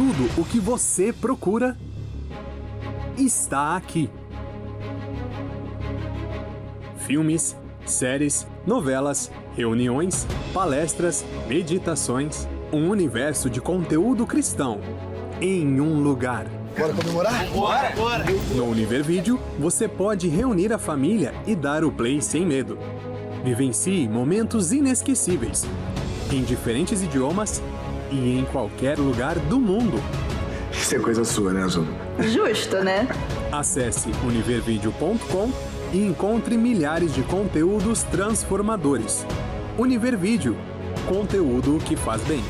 Tudo o que você procura está aqui. Filmes, séries, novelas, reuniões, palestras, meditações, um universo de conteúdo cristão em um lugar. Bora comemorar? Bora! No Univer Vídeo, você pode reunir a família e dar o play sem medo. Vivencie momentos inesquecíveis, em diferentes idiomas e em qualquer lugar do mundo. Isso é coisa sua, né, Azul? Justo, né? Acesse univervideo.com e encontre milhares de conteúdos transformadores. Univer Vídeo, conteúdo que faz bem.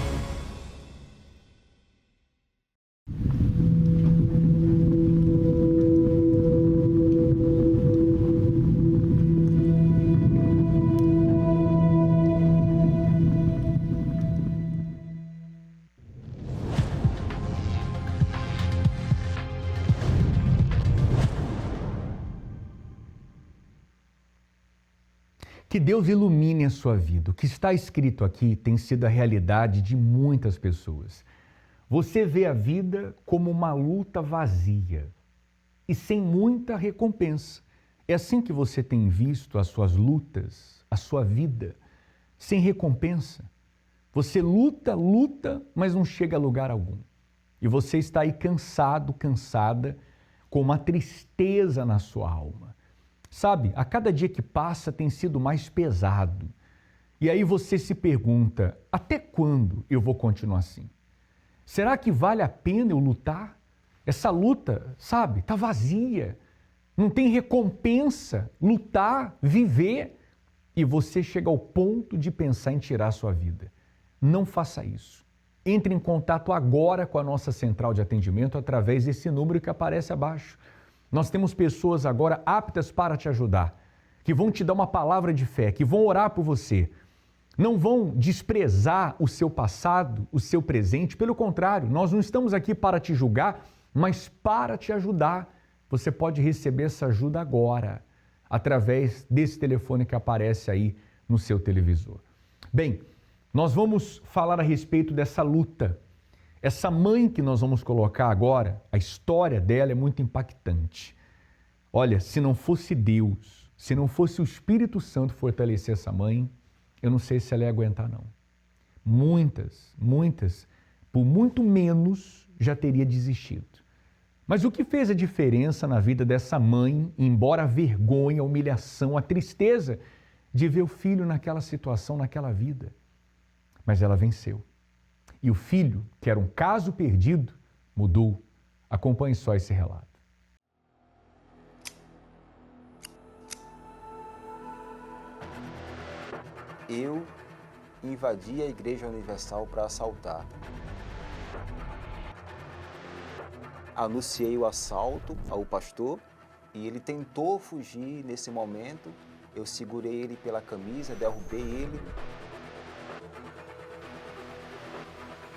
Que Deus ilumine a sua vida. O que está escrito aqui tem sido a realidade de muitas pessoas. Você vê a vida como uma luta vazia e sem muita recompensa. É assim que você tem visto as suas lutas, a sua vida, sem recompensa. Você luta, mas não chega a lugar algum. E você está aí cansado, cansada, com uma tristeza na sua alma. Sabe, a cada dia que passa tem sido mais pesado. E aí você se pergunta, até quando eu vou continuar assim? Será que vale a pena eu lutar? Essa luta, sabe, está vazia. Não tem recompensa. Lutar, viver. E você chega ao ponto de pensar em tirar a sua vida. Não faça isso. Entre em contato agora com a nossa central de atendimento através desse número que aparece abaixo. Nós temos pessoas agora aptas para te ajudar, que vão te dar uma palavra de fé, que vão orar por você. Não vão desprezar o seu passado, o seu presente. Pelo contrário, nós não estamos aqui para te julgar, mas para te ajudar. Você pode receber essa ajuda agora, através desse telefone que aparece aí no seu televisor. Bem, nós vamos falar a respeito dessa luta. Essa mãe que nós vamos colocar agora, a história dela é muito impactante. Olha, se não fosse Deus, se não fosse o Espírito Santo fortalecer essa mãe, eu não sei se ela ia aguentar não. Muitas, por muito menos, já teria desistido. Mas o que fez a diferença na vida dessa mãe, embora a vergonha, a humilhação, a tristeza de ver o filho naquela situação, naquela vida? Mas ela venceu. E o filho, que era um caso perdido, mudou. Acompanhe só esse relato. Eu invadi a Igreja Universal para assaltar. Anunciei o assalto ao pastor e ele tentou fugir nesse momento. Eu segurei ele pela camisa, derrubei ele.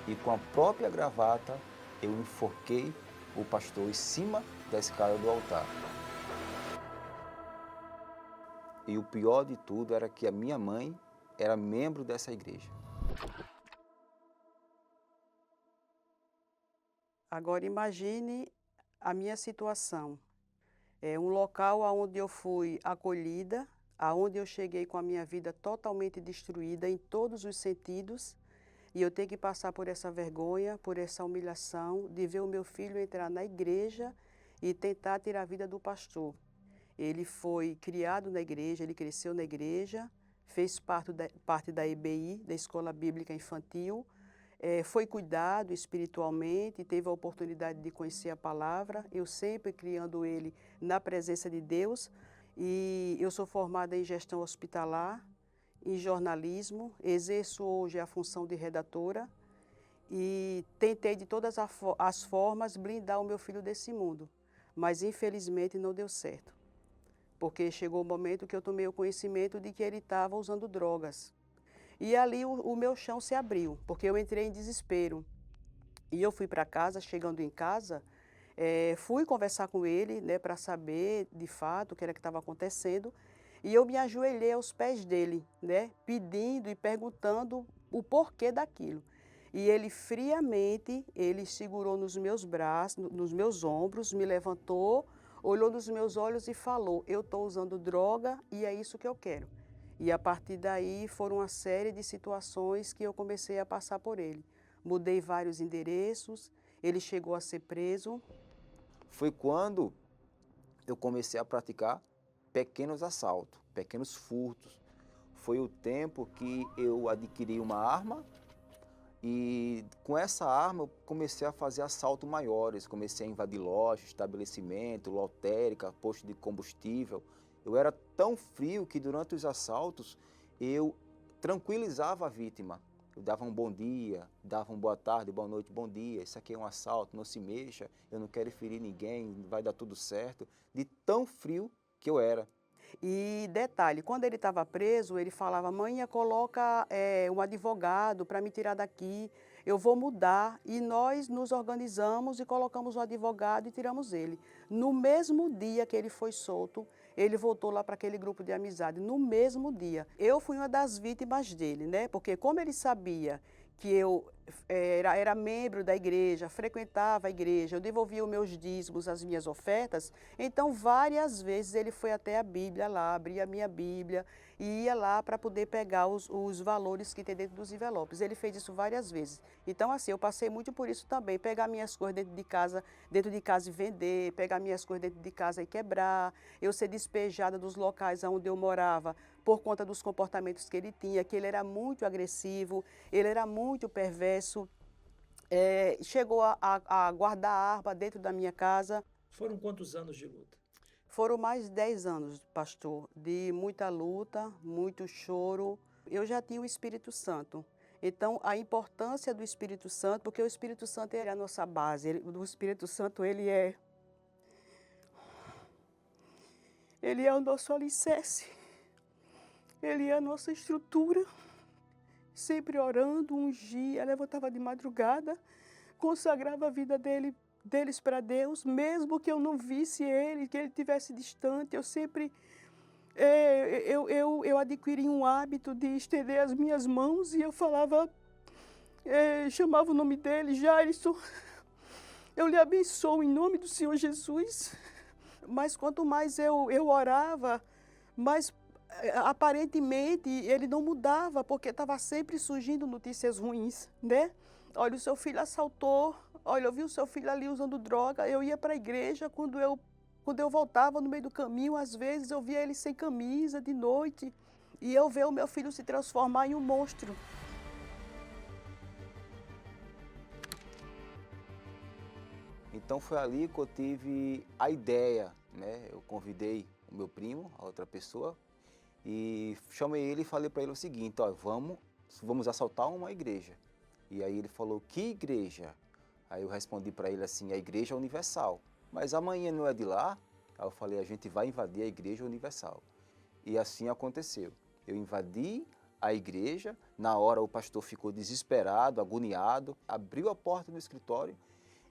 E com a própria gravata, eu enforquei o pastor em cima da escada do altar. E o pior de tudo era que a minha mãe era membro dessa igreja. Agora imagine a minha situação. É um local onde eu fui acolhida, aonde eu cheguei com a minha vida totalmente destruída em todos os sentidos. E eu tenho que passar por essa vergonha, por essa humilhação, de ver o meu filho entrar na igreja e tentar tirar a vida do pastor. Ele foi criado na igreja, ele cresceu na igreja, fez parte da EBI, da Escola Bíblica Infantil, foi cuidado espiritualmente, teve a oportunidade de conhecer a palavra, eu sempre criando ele na presença de Deus. E eu sou formada em gestão hospitalar, em jornalismo, exerço hoje a função de redatora e tentei de todas as formas blindar o meu filho desse mundo, mas infelizmente não deu certo, porque chegou o momento que eu tomei o conhecimento de que ele estava usando drogas. E ali o meu chão se abriu, porque eu entrei em desespero. E eu fui para casa, chegando em casa, fui conversar com ele, né, para saber de fato o que era que estava acontecendo. E eu me ajoelhei aos pés dele, né, pedindo e perguntando o porquê daquilo. E ele friamente, ele segurou nos meus braços, nos meus ombros, me levantou, olhou nos meus olhos e falou: eu estou usando droga e é isso que eu quero. E a partir daí foram uma série de situações que eu comecei a passar por ele. Mudei vários endereços, ele chegou a ser preso. Foi quando eu comecei a praticar pequenos assaltos, pequenos furtos. Foi o tempo que eu adquiri uma arma e com essa arma eu comecei a fazer assaltos maiores. Comecei a invadir lojas, estabelecimento, lotérica, posto de combustível. Eu era tão frio que durante os assaltos eu tranquilizava a vítima. Eu dava um bom dia, dava uma boa tarde, boa noite, bom dia. Isso aqui é um assalto, não se mexa, eu não quero ferir ninguém, vai dar tudo certo. De tão frio que eu era. E detalhe, quando ele estava preso, ele falava: mãe, coloca um advogado para me tirar daqui, eu vou mudar. E nós nos organizamos e colocamos um advogado e tiramos ele. No mesmo dia que ele foi solto, ele voltou lá para aquele grupo de amizade, no mesmo dia. Eu fui uma das vítimas dele, né? Porque como ele sabia que eu era membro da igreja, frequentava a igreja, eu devolvia os meus dízimos, as minhas ofertas, então várias vezes ele foi até a Bíblia lá, abria a minha Bíblia e ia lá para poder pegar os valores que tem dentro dos envelopes. Ele fez isso várias vezes. Então assim, eu passei muito por isso também, pegar minhas coisas dentro de casa e vender, pegar minhas coisas dentro de casa e quebrar, eu ser despejada dos locais onde eu morava por conta dos comportamentos que ele tinha, que ele era muito agressivo, ele era muito perverso, chegou a guardar arma dentro da minha casa. Foram quantos anos de luta? Foram mais de 10 anos, pastor, de muita luta, muito choro. Eu já tinha o Espírito Santo. Então, a importância do Espírito Santo, porque o Espírito Santo é a nossa base. O Espírito Santo, ele é o nosso alicerce. Ele é a nossa estrutura, sempre orando, ungia, levantava de madrugada, consagrava a vida deles para Deus, mesmo que eu não visse ele, que ele estivesse distante, eu sempre, eu adquiri um hábito de estender as minhas mãos e eu falava, chamava o nome dele, Jairson, eu lhe abençoo em nome do Senhor Jesus. Mas quanto mais eu orava, mais aparentemente ele não mudava, porque estava sempre surgindo notícias ruins, né? Olha, o seu filho assaltou, olha, eu vi o seu filho ali usando droga. Eu ia para a igreja, quando eu voltava no meio do caminho, às vezes eu via ele sem camisa, de noite, e eu via o meu filho se transformar em um monstro. Então foi ali que eu tive a ideia, né? Eu convidei o meu primo, a outra pessoa, e chamei ele e falei para ele o seguinte: ó, vamos assaltar uma igreja. E aí ele falou: que igreja? Aí eu respondi para ele assim: a Igreja Universal. Mas amanhã não é de lá? Aí eu falei: a gente vai invadir a Igreja Universal. E assim aconteceu. Eu invadi a igreja, na hora o pastor ficou desesperado, agoniado, abriu a porta do escritório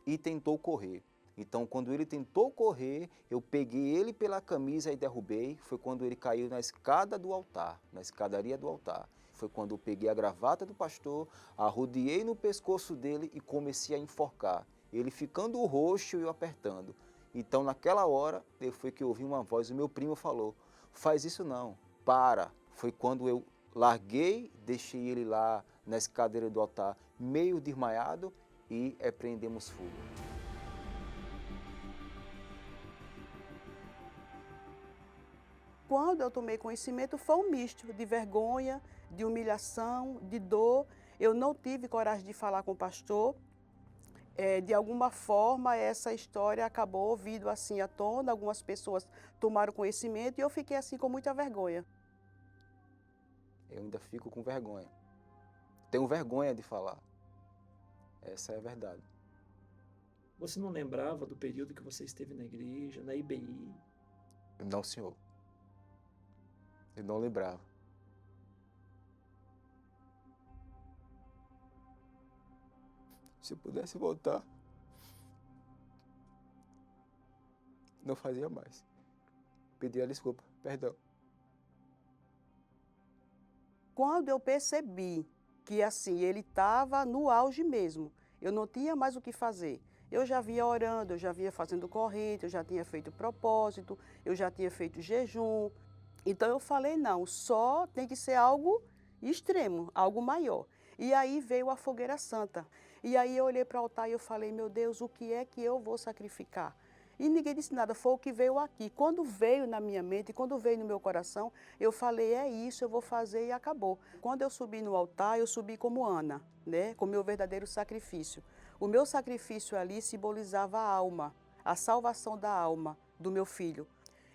e tentou correr. Então, quando ele tentou correr, eu peguei ele pela camisa e derrubei. Foi quando ele caiu na escada do altar, na escadaria do altar. Foi quando eu peguei a gravata do pastor, arrodeei no pescoço dele e comecei a enforcar. Ele ficando roxo e eu apertando. Então, naquela hora, foi que eu ouvi uma voz, o meu primo falou: faz isso não, para. Foi quando eu larguei, deixei ele lá na escadeira do altar, meio desmaiado, e empreendemos fuga. Quando eu tomei conhecimento, foi um misto de vergonha, de humilhação, de dor. Eu não tive coragem de falar com o pastor. De alguma forma, essa história acabou vindo assim à tona. Algumas pessoas tomaram conhecimento e eu fiquei assim com muita vergonha. Eu ainda fico com vergonha. Tenho vergonha de falar. Essa é a verdade. Você não lembrava do período que você esteve na igreja, na IBI? Não, senhor. Eu não lembrava. Se eu pudesse voltar, não fazia mais. Pedia desculpa, perdão. Quando eu percebi que assim, ele estava no auge mesmo. Eu não tinha mais o que fazer. Eu já vinha orando, eu já vinha fazendo corrente, eu já tinha feito propósito, eu já tinha feito jejum. Então eu falei, não, só tem que ser algo extremo, algo maior. E aí veio a fogueira santa. E aí eu olhei para o altar e eu falei, meu Deus, o que é que eu vou sacrificar? E ninguém disse nada, foi o que veio aqui. Quando veio na minha mente, quando veio no meu coração, eu falei, é isso, eu vou fazer e acabou. Quando eu subi no altar, eu subi como Ana, né, com o meu verdadeiro sacrifício. O meu sacrifício ali simbolizava a alma, a salvação da alma do meu filho.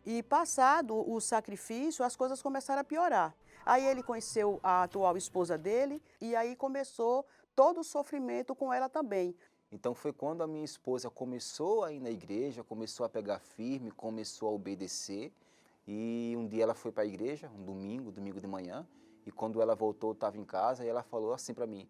E passado o sacrifício, as coisas começaram a piorar. Aí ele conheceu a atual esposa dele e aí começou todo o sofrimento com ela também. Então foi quando a minha esposa começou a ir na igreja, começou a pegar firme, começou a obedecer. E um dia ela foi para a igreja, um domingo de manhã, e quando ela voltou, eu estava em casa, e ela falou assim para mim,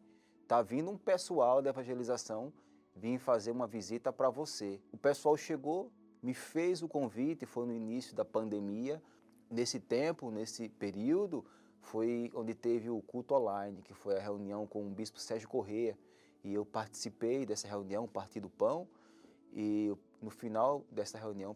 tá vindo um pessoal da evangelização, vim fazer uma visita para você. O pessoal chegou, me fez o convite, foi no início da pandemia. Nesse tempo, nesse período, foi onde teve o culto online, que foi a reunião com o bispo Sérgio Corrêa. E eu participei dessa reunião, parti do pão, e no final dessa reunião,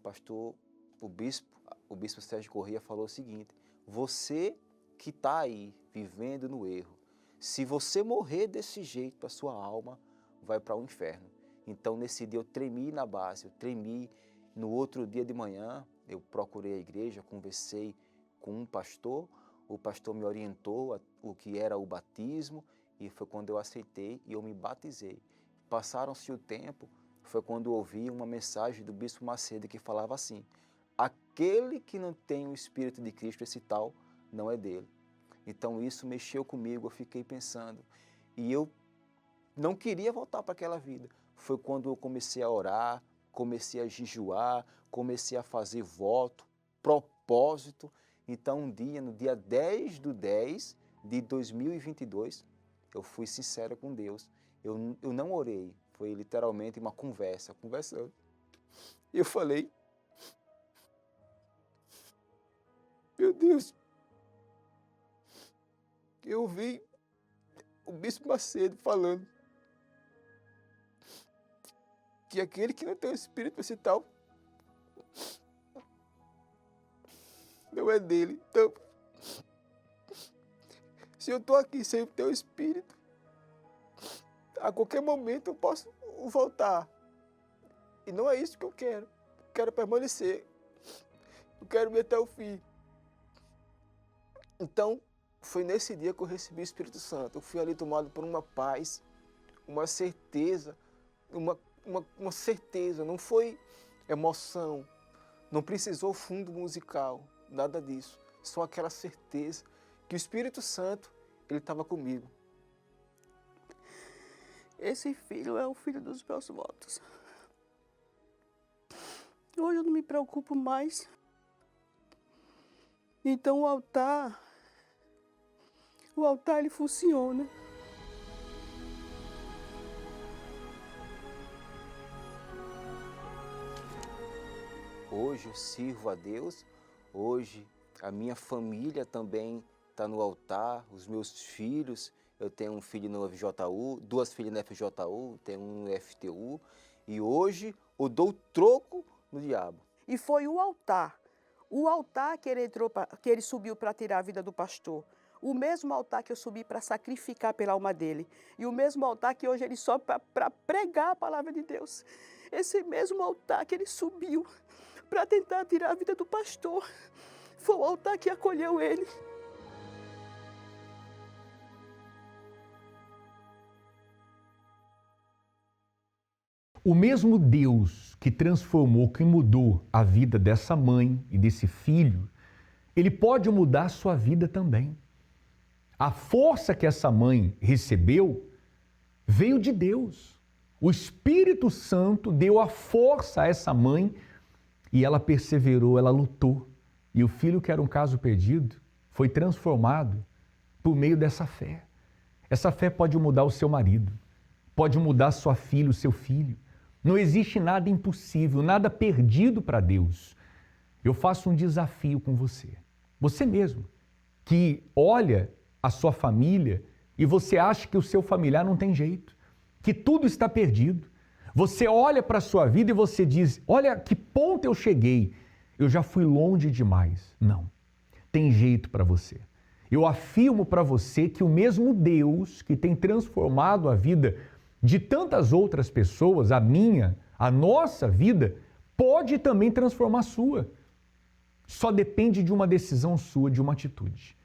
o bispo Sérgio Corrêa falou o seguinte, você que está aí vivendo no erro, se você morrer desse jeito, a sua alma vai para o inferno. Então nesse dia eu tremi na base, eu tremi. No outro dia de manhã, eu procurei a igreja, conversei com um pastor, o pastor me orientou o que era o batismo, e foi quando eu aceitei e eu me batizei. Passaram-se o tempo, foi quando eu ouvi uma mensagem do bispo Macedo que falava assim, aquele que não tem o Espírito de Cristo, esse tal, não é dele. Então isso mexeu comigo, eu fiquei pensando. E eu não queria voltar para aquela vida. Foi quando eu comecei a orar, comecei a jejuar, comecei a fazer voto, propósito. Então um dia, no dia 10/10 de 2022, eu fui sincero com Deus. Eu não orei, foi literalmente uma conversando. E eu falei, meu Deus, eu ouvi o bispo Macedo falando que aquele que não tem o Espírito esse tal não é dele. Então, se eu estou aqui sem o teu Espírito, a qualquer momento eu posso voltar. E não é isso que eu quero. Eu quero permanecer. Eu quero ir até o fim. Então, foi nesse dia que eu recebi o Espírito Santo. Eu fui ali tomado por uma paz, uma certeza, uma certeza. Não foi emoção, não precisou fundo musical, nada disso. Só aquela certeza que o Espírito Santo, ele estava comigo. Esse filho é o filho dos meus votos. Hoje eu não me preocupo mais. Então o altar ele funciona. Hoje eu sirvo a Deus, hoje a minha família também está no altar, os meus filhos, eu tenho um filho no FJU, 2 filhas no FJU, tenho um no FTU, e hoje eu dou troco no diabo. E foi o altar que ele subiu para tirar a vida do pastor. O mesmo altar que eu subi para sacrificar pela alma dele. E o mesmo altar que hoje ele sobe para pregar a palavra de Deus. Esse mesmo altar que ele subiu para tentar tirar a vida do pastor. Foi o altar que acolheu ele. O mesmo Deus que transformou, que mudou a vida dessa mãe e desse filho, ele pode mudar a sua vida também. A força que essa mãe recebeu veio de Deus. O Espírito Santo deu a força a essa mãe e ela perseverou, ela lutou. E o filho, que era um caso perdido, foi transformado por meio dessa fé. Essa fé pode mudar o seu marido, pode mudar sua filha, o seu filho. Não existe nada impossível, nada perdido para Deus. Eu faço um desafio com você. Você mesmo, que olha a sua família e você acha que o seu familiar não tem jeito, que tudo está perdido. Você olha para a sua vida e você diz, olha que ponto eu cheguei, eu já fui longe demais. Não, tem jeito para você. Eu afirmo para você que o mesmo Deus que tem transformado a vida de tantas outras pessoas, a minha, a nossa vida, pode também transformar a sua. Só depende de uma decisão sua, de uma atitude.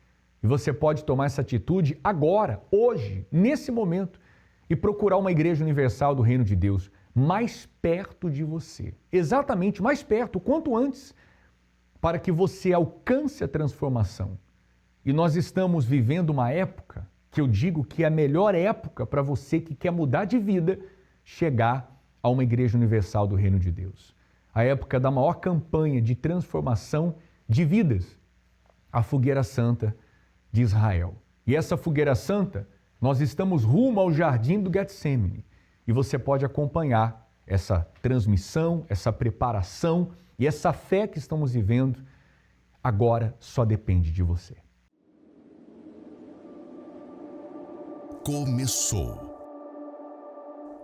E você pode tomar essa atitude agora, hoje, nesse momento, e procurar uma igreja universal do Reino de Deus mais perto de você. Exatamente, mais perto, quanto antes, para que você alcance a transformação. E nós estamos vivendo uma época que eu digo que é a melhor época para você que quer mudar de vida, chegar a uma igreja universal do Reino de Deus. A época da maior campanha de transformação de vidas, a Fogueira Santa de Israel. E essa Fogueira Santa, nós estamos rumo ao Jardim do Getsemane. E você pode acompanhar essa transmissão, essa preparação e essa fé que estamos vivendo. Agora só depende de você. Começou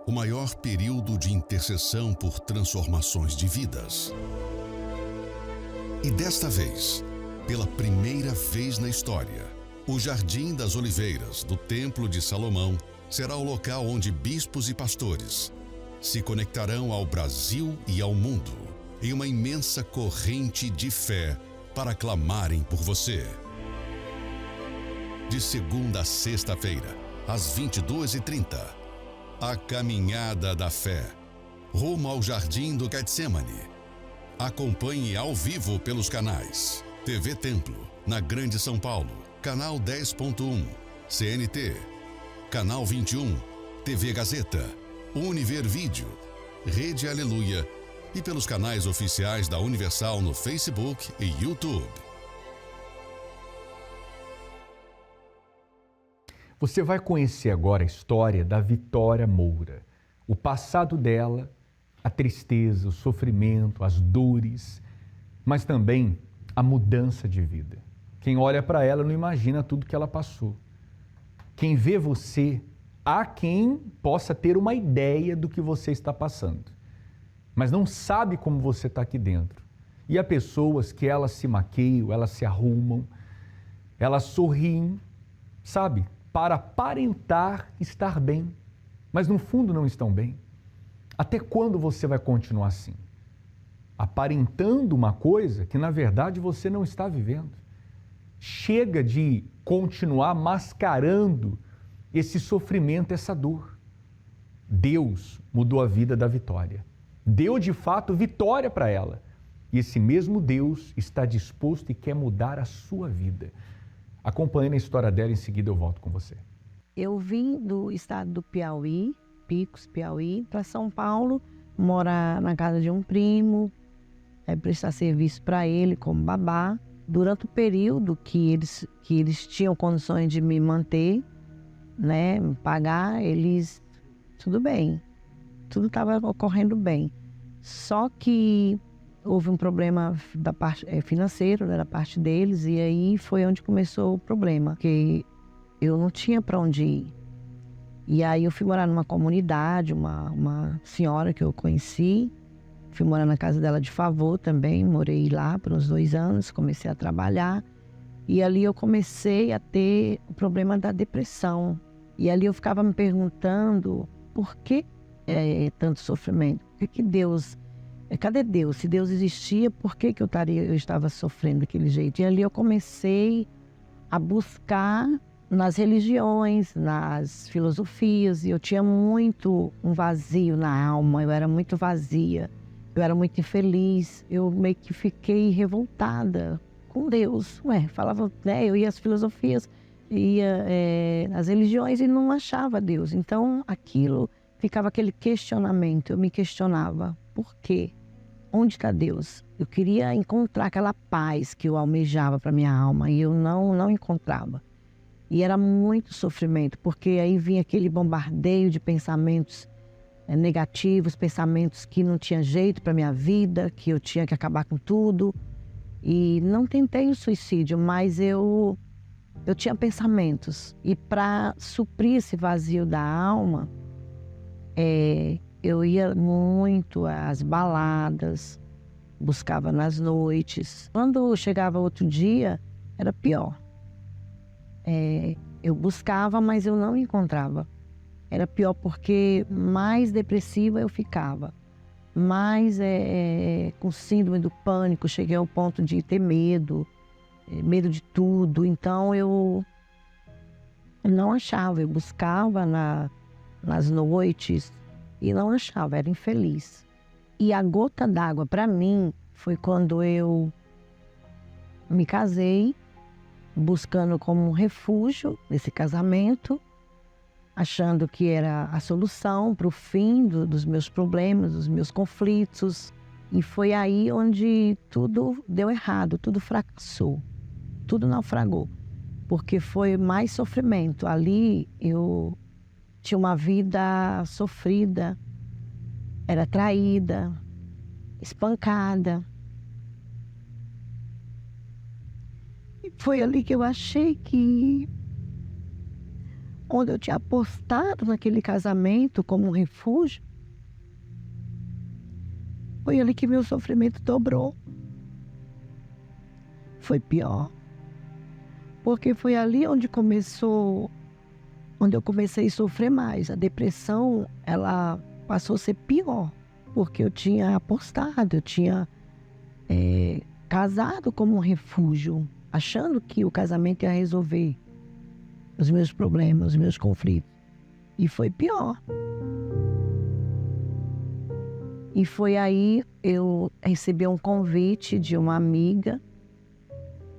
o maior período de intercessão por transformações de vidas. E desta vez, pela primeira vez na história, o Jardim das Oliveiras do Templo de Salomão será o local onde bispos e pastores se conectarão ao Brasil e ao mundo em uma imensa corrente de fé para clamarem por você. De segunda a sexta-feira, às 22h30, a Caminhada da Fé, rumo ao Jardim do Getsemane. Acompanhe ao vivo pelos canais TV Templo, na Grande São Paulo, Canal 10.1, CNT, Canal 21, TV Gazeta, Univer Vídeo, Rede Aleluia e pelos canais oficiais da Universal no Facebook e YouTube. Você vai conhecer agora a história da Vitória Moura, o passado dela, a tristeza, o sofrimento, as dores, mas também a mudança de vida. Quem olha para ela não imagina tudo que ela passou. Quem vê você, há quem possa ter uma ideia do que você está passando, mas não sabe como você está aqui dentro. E há pessoas que elas se maquiam, elas se arrumam, elas sorriem, sabe? Para aparentar estar bem, mas no fundo não estão bem. Até quando você vai continuar assim? Aparentando uma coisa que na verdade você não está vivendo. Chega de continuar mascarando esse sofrimento, essa dor. Deus mudou a vida da Vitória. Deu de fato vitória para ela. E esse mesmo Deus está disposto e quer mudar a sua vida. Acompanhando a história dela, em seguida eu volto com você. Eu vim do estado do Piauí, Picos, Piauí, para São Paulo, morar na casa de um primo, prestar serviço para ele como babá. Durante o período que eles tinham condições de me manter, né, me pagar, tudo bem, tudo estava ocorrendo bem. Só que houve um problema da parte financeiro, né, da parte deles, e aí foi onde começou o problema, porque eu não tinha para onde ir. E aí eu fui morar numa comunidade, uma senhora que eu conheci, fui morar na casa dela de favor também, morei lá por uns 2 anos, comecei a trabalhar, e ali eu comecei a ter o problema da depressão. E ali eu ficava me perguntando por que tanto sofrimento, por que Deus... Cadê Deus? Se Deus existia, por que eu estava sofrendo daquele jeito? E ali eu comecei a buscar nas religiões, nas filosofias, e eu tinha muito um vazio na alma, eu era muito vazia, eu era muito infeliz, eu meio que fiquei revoltada com Deus. Falava, eu ia às filosofias, ia às religiões e não achava Deus. Então aquilo ficava aquele questionamento, eu me questionava, por quê? Onde está Deus? Eu queria encontrar aquela paz que eu almejava para minha alma e eu não encontrava. E era muito sofrimento, porque aí vinha aquele bombardeio de pensamentos negativos, pensamentos que não tinha jeito para minha vida, que eu tinha que acabar com tudo. E não tentei o suicídio, mas eu eu tinha pensamentos. E para suprir esse vazio da alma, eu ia muito às baladas, buscava nas noites. Quando chegava outro dia, era pior. Eu buscava, mas eu não encontrava. Era pior porque mais depressiva eu ficava. Mais com síndrome do pânico, cheguei ao ponto de ter medo de tudo. Então eu não achava, eu buscava nas noites e não achava, era infeliz. E a gota d'água para mim foi quando eu me casei, buscando como um refúgio nesse casamento, achando que era a solução para o fim dos meus problemas, dos meus conflitos. E foi aí onde tudo deu errado, tudo fracassou, tudo naufragou, porque foi mais sofrimento. Ali eu tinha uma vida sofrida, era traída, espancada. E foi ali que eu achei que, onde eu tinha apostado naquele casamento como um refúgio, foi ali que meu sofrimento dobrou. Foi pior. Porque foi ali onde eu comecei a sofrer mais. A depressão, ela passou a ser pior, porque eu tinha apostado, eu tinha casado como um refúgio, achando que o casamento ia resolver os meus problemas, os meus conflitos. E foi pior. E foi aí eu recebi um convite de uma amiga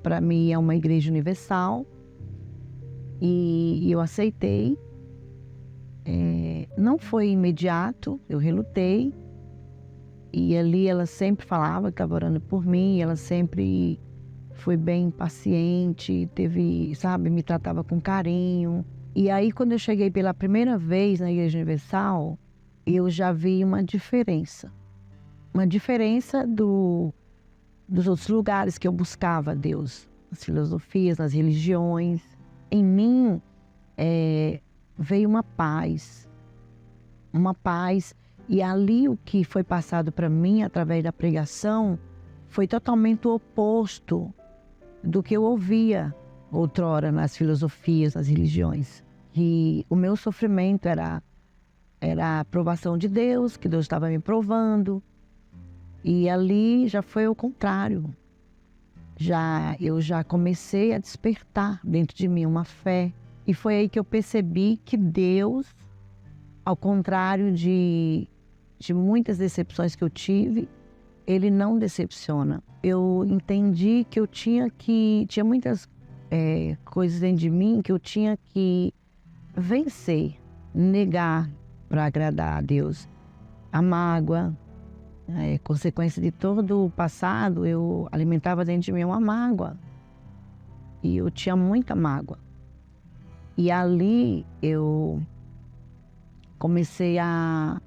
para mim ir a uma igreja universal. E eu aceitei. Não foi imediato, eu relutei. E ali ela sempre falava que estava orando por mim, ela sempre foi bem paciente, me tratava com carinho. E aí, quando eu cheguei pela primeira vez na Igreja Universal, eu já vi uma diferença. Uma diferença dos outros lugares que eu buscava Deus, nas filosofias, nas religiões. Em mim veio uma paz. E ali o que foi passado para mim através da pregação foi totalmente o oposto do que eu ouvia outrora nas filosofias, nas religiões. Que o meu sofrimento era a aprovação de Deus, que Deus estava me provando. E ali já foi o contrário. Eu já comecei a despertar dentro de mim uma fé. E foi aí que eu percebi que Deus, ao contrário de muitas decepções que eu tive, Ele não decepciona. Eu entendi que tinha muitas coisas dentro de mim que eu tinha que vencer, negar para agradar a Deus. A mágoa, consequência de todo o passado, eu alimentava dentro de mim uma mágoa. E eu tinha muita mágoa. E ali eu comecei a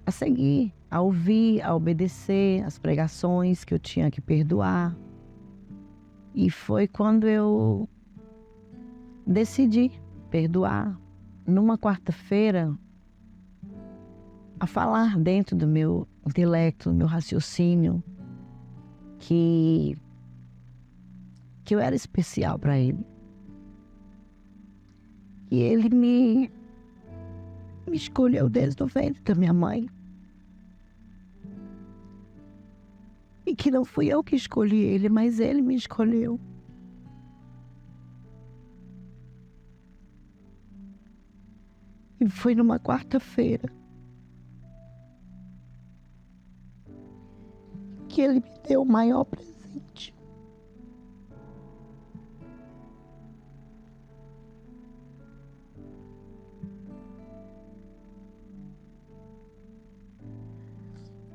seguir, a ouvir, a obedecer as pregações que eu tinha que perdoar. E foi quando eu decidi perdoar, numa quarta-feira, a falar dentro do meu intelecto, do meu raciocínio, que eu era especial para Ele. E Ele me escolheu desde o ventre da minha mãe. E que não fui eu que escolhi Ele, mas Ele me escolheu. E foi numa quarta-feira que Ele me deu o maior presente.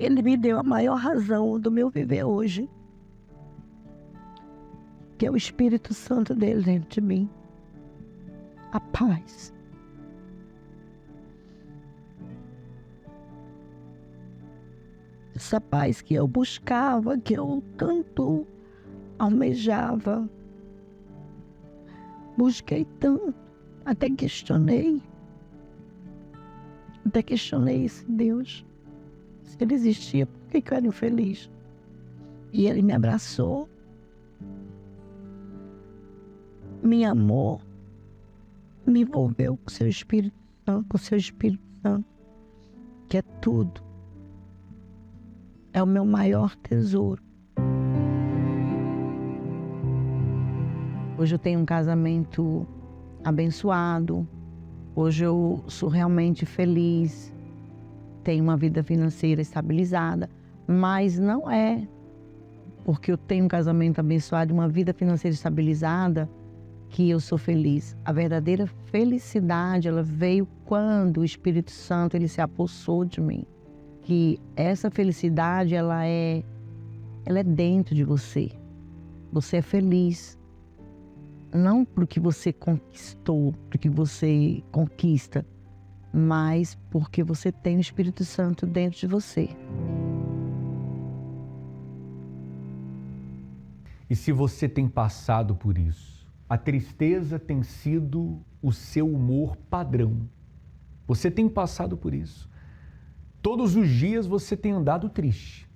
Ele me deu a maior razão do meu viver hoje, que é o Espírito Santo dele dentro de mim. A paz. Essa paz que eu buscava, que eu tanto almejava. busquei tanto, até questionei esse Deus. Se ele existia, por que eu era infeliz? E ele me abraçou, me amou, me envolveu com seu Espírito Santo, que é tudo. É o meu maior tesouro. Hoje eu tenho um casamento abençoado. Hoje eu sou realmente feliz. Tenho uma vida financeira estabilizada. Mas não é porque eu tenho um casamento abençoado, uma vida financeira estabilizada, que eu sou feliz. A verdadeira felicidade, ela veio quando o Espírito Santo ele se apossou de mim. Que essa felicidade, ela é dentro de você. Você é feliz. Não porque você conquistou, porque você conquista, mas porque você tem o Espírito Santo dentro de você. E se você tem passado por isso, a tristeza tem sido o seu humor padrão. Você tem passado por isso. Todos os dias você tem andado triste,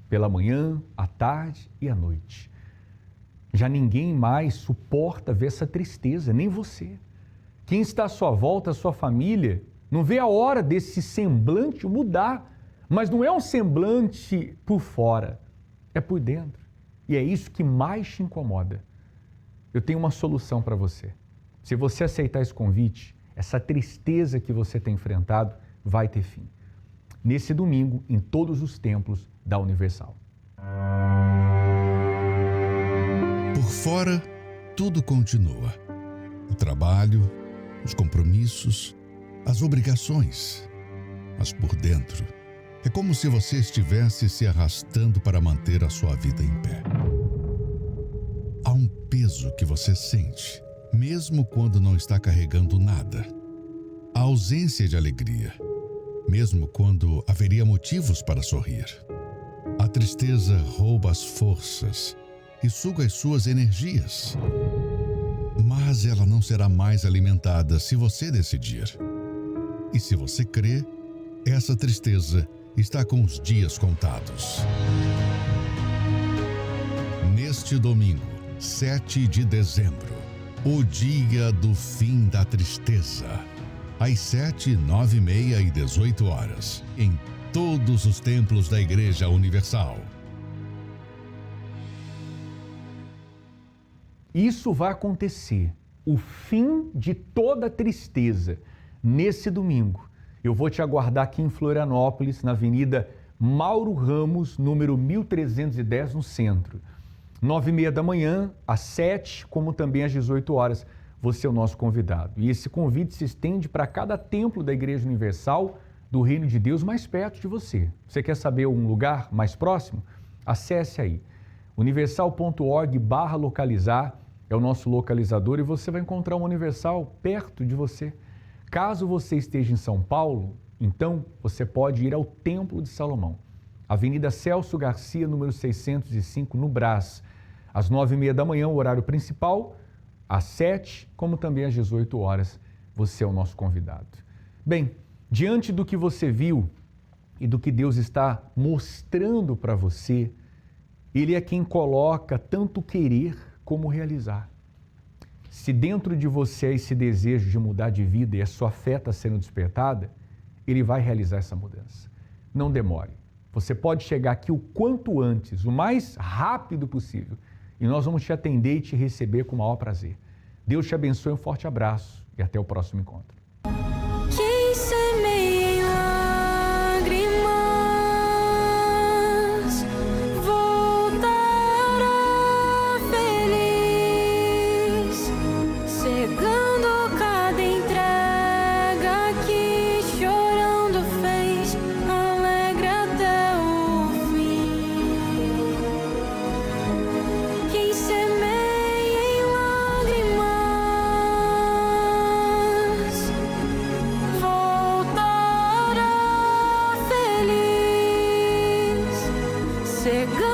pela manhã, à tarde e à noite. Já ninguém mais suporta ver essa tristeza, nem você. Quem está à sua volta, a sua família, não vê a hora desse semblante mudar. Mas não é um semblante por fora, é por dentro. E é isso que mais te incomoda. Eu tenho uma solução para você. Se você aceitar esse convite, essa tristeza que você tem enfrentado vai ter fim. Nesse domingo, em todos os templos da Universal. Por fora, tudo continua. O trabalho, os compromissos, as obrigações. Mas por dentro, é como se você estivesse se arrastando para manter a sua vida em pé. Há um peso que você sente, mesmo quando não está carregando nada. A ausência de alegria, mesmo quando haveria motivos para sorrir. A tristeza rouba as forças e suga as suas energias. Mas ela não será mais alimentada se você decidir. E se você crê, essa tristeza está com os dias contados. Neste domingo, 7 de dezembro, o dia do fim da tristeza. Às 7, 9h30 e 18 horas, em todos os templos da Igreja Universal. Isso vai acontecer, o fim de toda tristeza, nesse domingo. Eu vou te aguardar aqui em Florianópolis, na Avenida Mauro Ramos, número 1310, no centro. 9h30 da manhã, às 7, como também às 18 horas, você é o nosso convidado. E esse convite se estende para cada templo da Igreja Universal do Reino de Deus mais perto de você. Você quer saber um lugar mais próximo? Acesse aí, universal.org/localizar, é o nosso localizador e você vai encontrar uma Universal perto de você. Caso você esteja em São Paulo, então você pode ir ao Templo de Salomão, Avenida Celso Garcia, número 605, no Brás, às 9h30 da manhã, o horário principal, às 7, como também às 18 horas, você é o nosso convidado. Bem, diante do que você viu e do que Deus está mostrando para você, Ele é quem coloca tanto querer como realizar. Se dentro de você é esse desejo de mudar de vida e a sua fé está sendo despertada, Ele vai realizar essa mudança. Não demore. Você pode chegar aqui o quanto antes, o mais rápido possível, e nós vamos te atender e te receber com o maior prazer. Deus te abençoe, um forte abraço e até o próximo encontro. Quem semeia em lágrimas voltará feliz, cegando cada entrega que chorando fez, alegre até o fim. Quem semeia em lágrimas voltará feliz, cegando